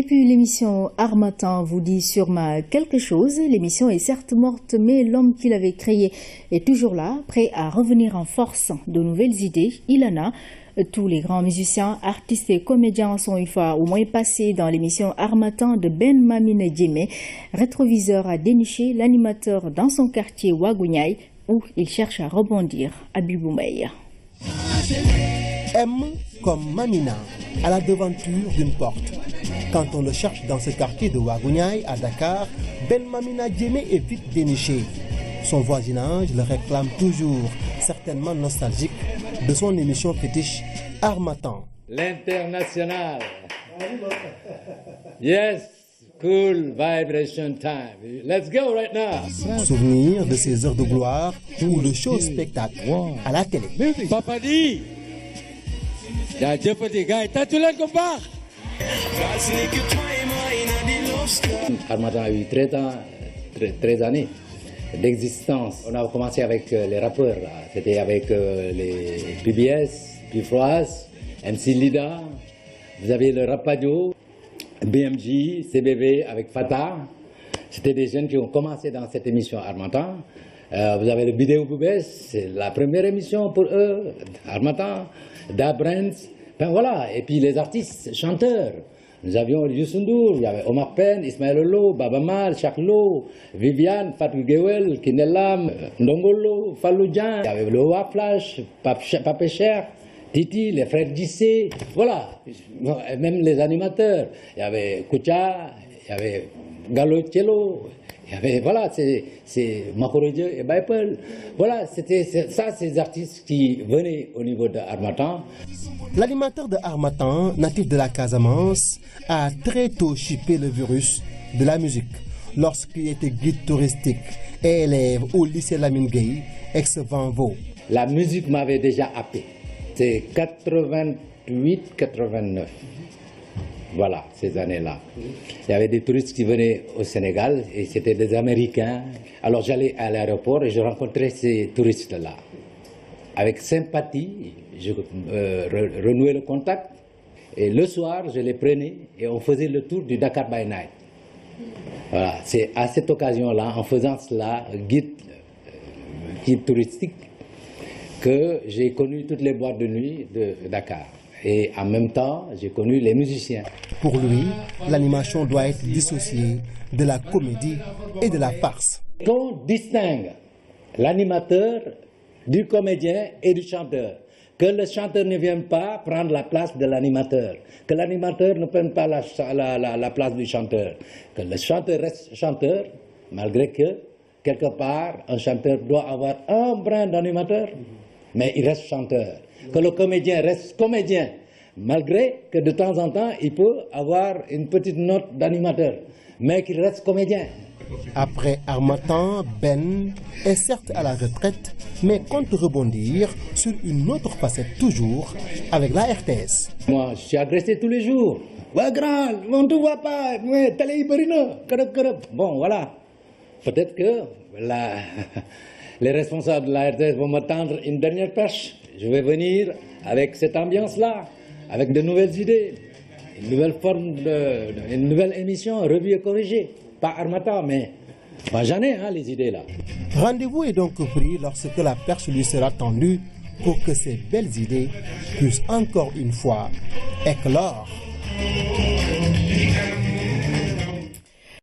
puis l'émission Harmattan vous dit sûrement quelque chose. L'émission est certes morte, mais l'homme qui l'avait créée est toujours là, prêt à revenir en force. De nouvelles idées, il en a. Tous les grands musiciens, artistes et comédiens sont une fois au moins passés dans l'émission Harmattan de Ben Mamina Djemé. Rétroviseur a déniché l'animateur dans son quartier Wagunyai où il cherche à rebondir. Abibou Mbaye. M comme Mamina, à la devanture d'une porte. Quand on le cherche dans ce quartier de Wagunyai à Dakar, Ben Mamina Djemé est vite déniché. Son voisinage le réclame toujours, certainement nostalgique, de son émission fétiche Harmattan. L'international. Yes, cool vibration time. Let's go right now. Souvenir de ces heures de gloire ou de show spectacle à la télé. Papadi. Ya jepati gay tatulan ko ba? Harmattan a eu 13 années d'existence. On a commencé avec les rappeurs. C'était avec les PBS, Pifroas, MC Lida. Vous avez le Rapadio, BMG, CBV avec Fatah. C'était des jeunes qui ont commencé dans cette émission Harmattan. Vous avez le Vidéo Boubès, c'est la première émission pour eux, Harmattan, Da Brands. Enfin voilà, et puis les artistes, chanteurs. Nous avions Youssou N'Dour, il y avait Omar Pène, Ismaël Lô, Baba Mal, Chaklo, Viviane, Fatou Gewel, Kinelam, Ndongolo, Fallou Dian, il y avait le Wa Flash, Papé Cher, Titi, les frères Dissé, voilà, même les animateurs. Il y avait Koucha, il y avait Gallo Tchelo, il y avait, voilà, c'est Makorodje et Baipel. Voilà, c'était ça, ces artistes qui venaient au niveau de Harmattan. L'animateur de Harmattan, natif de la Casamance, a très tôt chippé le virus de la musique lorsqu'il était guide touristique et élève au lycée Lamine Gueye, ex-Vanvo. La musique m'avait déjà happé. C'est 88-89. Voilà, ces années-là. Il y avait des touristes qui venaient au Sénégal et c'était des Américains. Alors j'allais à l'aéroport et je rencontrais ces touristes-là. Avec sympathie, je renouais le contact et le soir, je les prenais et on faisait le tour du Dakar by Night. Voilà, c'est à cette occasion-là, en faisant cela, guide touristique, que j'ai connu toutes les boîtes de nuit de Dakar. Et en même temps, j'ai connu les musiciens. Pour lui, l'animation doit être dissociée de la comédie et de la farce. Qu'on distingue l'animateur du comédien et du chanteur. Que le chanteur ne vienne pas prendre la place de l'animateur. Que l'animateur ne prenne pas la place du chanteur. Que le chanteur reste chanteur, malgré que, quelque part, un chanteur doit avoir un brin d'animateur, mais il reste chanteur. Que le comédien reste comédien, malgré que de temps en temps, il peut avoir une petite note d'animateur, mais qu'il reste comédien. Après Harmattan, Ben est certes à la retraite, mais compte rebondir sur une autre facette toujours avec la RTS. Moi, je suis agressé tous les jours. Ouais, grand, on ne te voit pas, mais télé Iberina, bon, voilà. Peut-être que les responsables de la RTS vont me tendre une dernière perche. Je vais venir avec cette ambiance-là, avec de nouvelles idées, une nouvelle forme, une nouvelle émission, revue et corrigée. Pas Harmattan, mais j'en ai les idées là. Rendez-vous est donc pris lorsque la perche lui sera tendue pour que ces belles idées puissent encore une fois éclore.